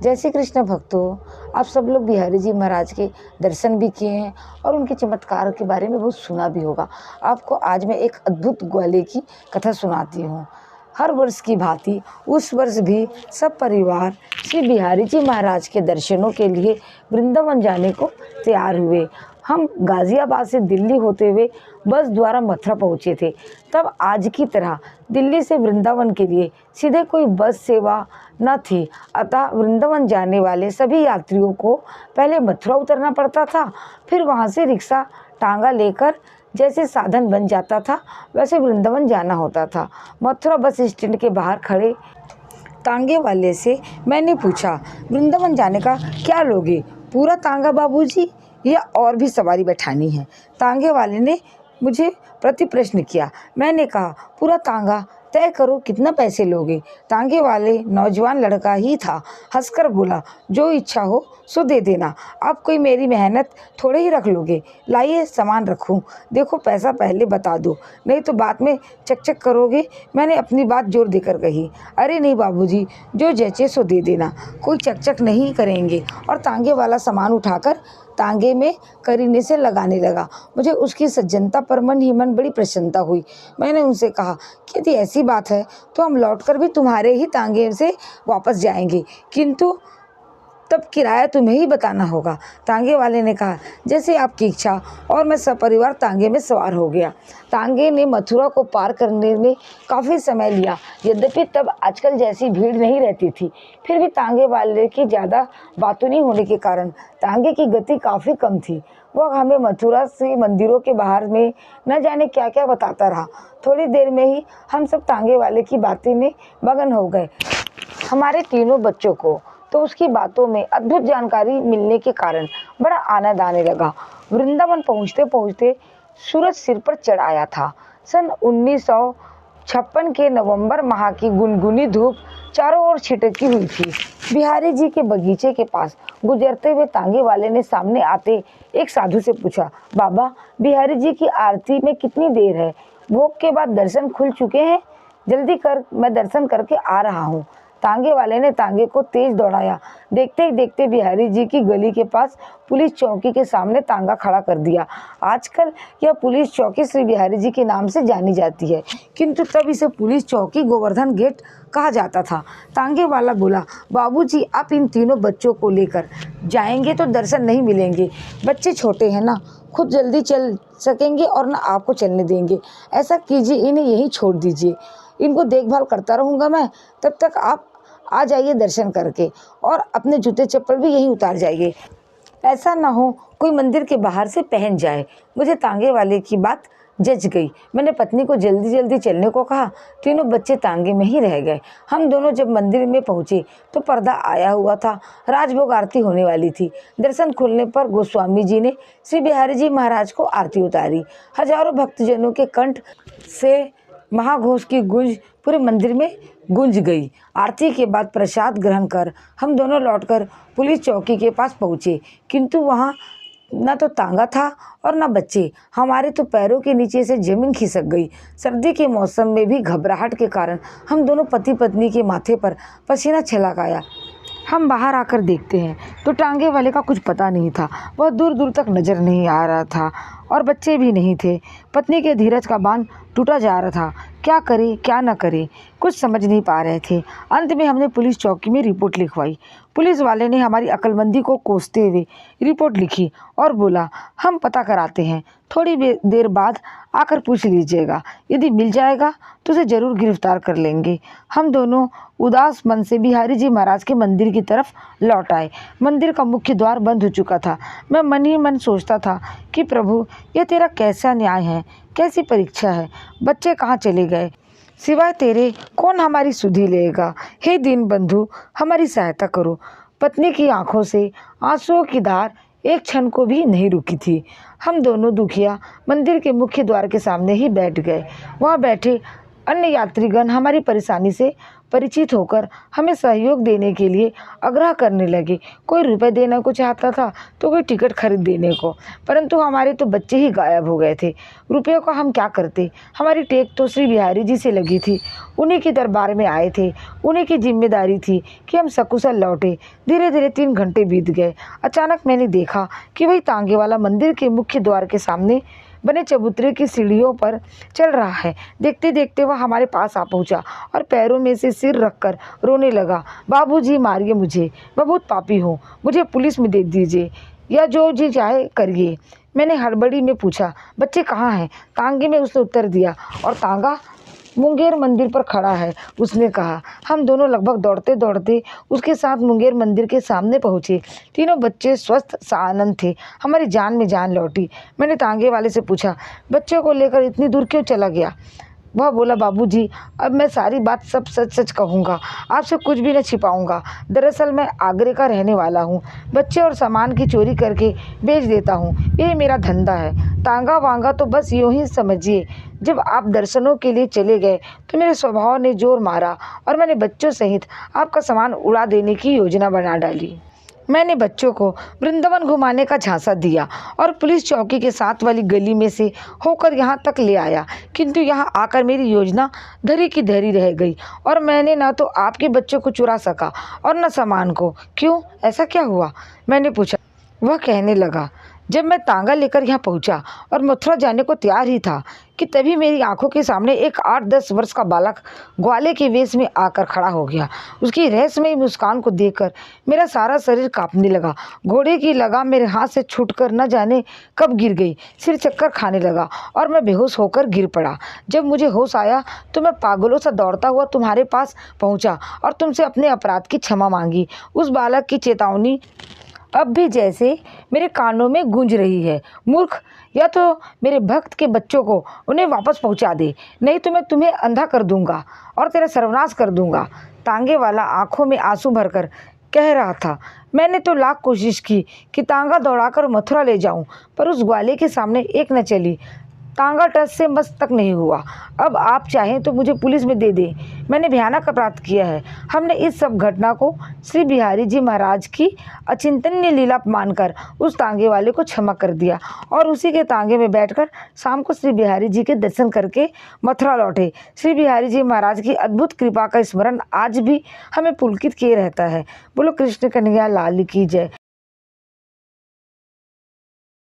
जय श्री कृष्ण भक्तों, आप सब लोग बिहारी जी महाराज के दर्शन भी किए हैं और उनके चमत्कार के बारे में बहुत सुना भी होगा। आपको आज मैं एक अद्भुत ग्वाले की कथा सुनाती हूँ। हर वर्ष की भांति उस वर्ष भी सब परिवार श्री बिहारी जी महाराज के दर्शनों के लिए वृंदावन जाने को तैयार हुए। हम गाज़ियाबाद से दिल्ली होते हुए बस द्वारा मथुरा पहुँचे थे। तब आज की तरह दिल्ली से वृंदावन के लिए सीधे कोई बस सेवा न थी, अतः वृंदावन जाने वाले सभी यात्रियों को पहले मथुरा उतरना पड़ता था, फिर वहाँ से रिक्शा टांगा लेकर जैसे साधन बन जाता था वैसे वृंदावन जाना होता था। मथुरा बस स्टैंड के बाहर खड़े तांगे वाले से मैंने पूछा, वृंदावन जाने का क्या लोगे, पूरा तांगा बाबूजी, या और भी सवारी बैठानी है? तांगे वाले ने मुझे प्रति प्रश्न किया। मैंने कहा, पूरा तांगा, तय करो कितना पैसे लोगे। तांगे वाले नौजवान लड़का ही था, हंसकर बोला, जो इच्छा हो सो दे देना, आप कोई मेरी मेहनत थोड़े ही रख लोगे। लाइए सामान रखूं, देखो पैसा पहले बता दो, नहीं तो बाद में चकचक करोगे। मैंने अपनी बात जोर देकर कही। अरे नहीं बाबूजी, जो जैचे सो दे देना, कोई चकचक नहीं करेंगे। और तांगे वाला सामान उठाकर तांगे में करीने से लगाने लगा। मुझे उसकी सज्जनता पर मन ही मन बड़ी प्रसन्नता हुई। मैंने उनसे कहा कि यदि ऐसी बात है तो हम लौटकर भी तुम्हारे ही तांगे से वापस जाएंगे, किंतु तब किराया तुम्हें ही बताना होगा। तांगे वाले ने कहा, जैसे आपकी इच्छा, और मैं सपरिवार तांगे में सवार हो गया। तांगे ने मथुरा को पार करने में काफ़ी समय लिया। यद्यपि तब आजकल जैसी भीड़ नहीं रहती थी, फिर भी तांगे वाले की ज़्यादा बातूनी होने के कारण तांगे की गति काफ़ी कम थी। वह हमें मथुरा से मंदिरों के बाहर में न जाने क्या क्या बताता रहा। थोड़ी देर में ही हम सब तांगे वाले की बातें में मगन हो गए। हमारे तीनों बच्चों को तो उसकी बातों में अद्भुत जानकारी मिलने के कारण बड़ा आनंद आने लगा। वृंदावन पहुँचते पहुँचते सूरज सिर पर चढ़ आया था। सन 1956 के नवंबर माह की गुनगुनी धूप चारों ओर छिटकी हुई थी। बिहारी जी के बगीचे के पास गुजरते हुए तांगे वाले ने सामने आते एक साधु से पूछा, बाबा, बिहारी जी की आरती में कितनी देर है? भोग के बाद दर्शन खुल चुके हैं? जल्दी कर, मैं दर्शन करके आ रहा हूँ। तांगे वाले ने तांगे को तेज दौड़ाया। देखते ही देखते बिहारी जी की गली के पास पुलिस चौकी के सामने तांगा खड़ा कर दिया। आजकल यह पुलिस चौकी श्री बिहारी जी के नाम से जानी जाती है, किंतु तब इसे पुलिस चौकी गोवर्धन गेट कहा जाता था। तांगे वाला बोला, बाबूजी, आप इन तीनों बच्चों को लेकर जाएंगे तो दर्शन नहीं मिलेंगे। बच्चे छोटे हैं ना, खुद जल्दी चल सकेंगे और ना आपको चलने देंगे। ऐसा कीजिए, इन्हें यहीं छोड़ दीजिए, इनको देखभाल करता रहूँगा मैं, तब तक आप आ जाइए दर्शन करके, और अपने जूते चप्पल भी यहीं उतार जाइए। ऐसा ना हो कोई मंदिर के बाहर से पहन जाए। मुझे तांगे वाले की बात जच गई। मैंने पत्नी को जल्दी जल्दी चलने को कहा। तीनों बच्चे तांगे में ही रह गए। हम दोनों जब मंदिर में पहुँचे तो पर्दा आया हुआ था। राजभोग आरती होने वाली थी। दर्शन खुलने पर गोस्वामी जी ने श्री बिहारी जी महाराज को आरती उतारी। हजारों भक्तजनों के कंठ से महाघोष की गूंज पूरे मंदिर में गूंज गई। आरती के बाद प्रसाद ग्रहण कर हम दोनों लौटकर पुलिस चौकी के पास पहुँचे, किंतु वहाँ न तो तांगा था और न बच्चे। हमारे तो पैरों के नीचे से जमीन खिसक गई। सर्दी के मौसम में भी घबराहट के कारण हम दोनों पति पत्नी के माथे पर पसीना छलक आया। हम बाहर आकर देखते हैं तो टांगे वाले का कुछ पता नहीं था। वह दूर दूर तक नज़र नहीं आ रहा था और बच्चे भी नहीं थे। पत्नी के धीरज का बांध टूटा जा रहा था। क्या करे क्या न करे, कुछ समझ नहीं पा रहे थे। अंत में हमने पुलिस चौकी में रिपोर्ट लिखवाई। पुलिस वाले ने हमारी अक्लमंदी को कोसते हुए रिपोर्ट लिखी और बोला, हम पता कराते हैं, थोड़ी देर बाद आकर पूछ लीजिएगा, यदि मिल जाएगा तो उसे ज़रूर गिरफ्तार कर लेंगे। हम दोनों उदास मन से बिहारी जी महाराज के मंदिर की तरफ लौट आए। मंदिर का मुख्य द्वार बंद हो चुका था। मैं मन ही मन सोचता था कि प्रभु, यह तेरा कैसा न्याय है, कैसी परीक्षा है। बच्चे कहाँ चले गए? सिवाय तेरे कौन हमारी सुधि लेगा? हे दीन बंधु, हमारी सहायता करो। पत्नी की आंखों से आंसुओं की धार एक क्षण को भी नहीं रुकी थी। हम दोनों दुखिया मंदिर के मुख्य द्वार के सामने ही बैठ गए। वहाँ बैठे अन्य यात्रीगण हमारी परेशानी से परिचित होकर हमें सहयोग देने के लिए आग्रह करने लगे। कोई रुपए देना को चाहता था तो कोई टिकट खरीद देने को, परंतु हमारे तो बच्चे ही गायब हो गए थे। रुपयों का हम क्या करते? हमारी टेक तो श्री बिहारी जी से लगी थी, उन्हीं के दरबार में आए थे, उन्हीं की जिम्मेदारी थी कि हम सकुशल लौटे। धीरे धीरे 3 घंटे बीत गए। अचानक मैंने देखा कि वही तांगे वाला मंदिर के मुख्य द्वार के सामने बने चबूतरे की सीढ़ियों पर चल रहा है। देखते देखते वह हमारे पास आ पहुंचा और पैरों में से सिर रखकर रोने लगा। बाबूजी मारिए मुझे, मैं बहुत पापी हूँ, मुझे पुलिस में दे दीजिए या जो जी चाहे करिए। मैंने हड़बड़ी में पूछा, बच्चे कहाँ हैं? तांगे में उसने उत्तर दिया। और तांगा? मुंगेर मंदिर पर खड़ा है, उसने कहा। हम दोनों लगभग दौड़ते दौड़ते उसके साथ मुंगेर मंदिर के सामने पहुँचे। तीनों बच्चे स्वस्थ सानंद थे। हमारी जान में जान लौटी। मैंने तांगे वाले से पूछा, बच्चों को लेकर इतनी दूर क्यों चला गया? वह बोला, बाबूजी अब मैं सारी बात सब सच सच कहूँगा, आपसे कुछ भी न छिपाऊँगा। दरअसल मैं आगरे का रहने वाला हूँ, बच्चे और सामान की चोरी करके बेच देता हूँ, यही मेरा धंधा है। तांगा वांगा तो बस यूँ ही समझिए। जब आप दर्शनों के लिए चले गए तो मेरे स्वभाव ने जोर मारा और मैंने बच्चों सहित आपका सामान उड़ा देने की योजना बना डाली। मैंने बच्चों को वृंदावन घुमाने का झांसा दिया और पुलिस चौकी के साथ वाली गली में से होकर यहाँ तक ले आया, किंतु यहाँ आकर मेरी योजना धरी की धरी रह गई और मैंने ना तो आपके बच्चों को चुरा सका और न सामान को। क्यों, ऐसा क्या हुआ? मैंने पूछा। वह कहने लगा, जब मैं तांगा लेकर यहाँ पहुँचा और मथुरा जाने को तैयार ही था कि तभी मेरी आंखों के सामने एक 8-10 वर्ष का बालक ग्वाले के वेश में आकर खड़ा हो गया। उसकी रहस्यमयी मुस्कान को देखकर मेरा सारा शरीर कांपने लगा। घोड़े की लगाम मेरे हाथ से छूटकर न जाने कब गिर गई। सिर चक्कर खाने लगा और मैं बेहोश होकर गिर पड़ा। जब मुझे होश आया तो मैं पागलों सा दौड़ता हुआ तुम्हारे पास पहुँचा और तुमसे अपने अपराध की क्षमा मांगी। उस बालक की चेतावनी अब भी जैसे मेरे कानों में गूंज रही है। मूर्ख, या तो मेरे भक्त के बच्चों को उन्हें वापस पहुंचा दे, नहीं तो मैं तुम्हें अंधा कर दूंगा और तेरा सर्वनाश कर दूंगा। तांगे वाला आंखों में आंसू भरकर कह रहा था। मैंने तो लाख कोशिश की कि तांगा दौड़ाकर मथुरा ले जाऊं, पर उस ग्वाले के सामने एक न चली। तांगा टस से मस तक नहीं हुआ। अब आप चाहें तो मुझे पुलिस में दे दें, मैंने भयानक अपराध किया है। हमने इस सब घटना को श्री बिहारी जी महाराज की अचिंतनीय लीला मानकर उस तांगे वाले को क्षमा कर दिया और उसी के तांगे में बैठकर शाम को श्री बिहारी जी के दर्शन करके मथुरा लौटे। श्री बिहारी जी महाराज की अद्भुत कृपा का स्मरण आज भी हमें पुलकित किए रहता है। बोलो कृष्ण कन्हैया लाल की जय।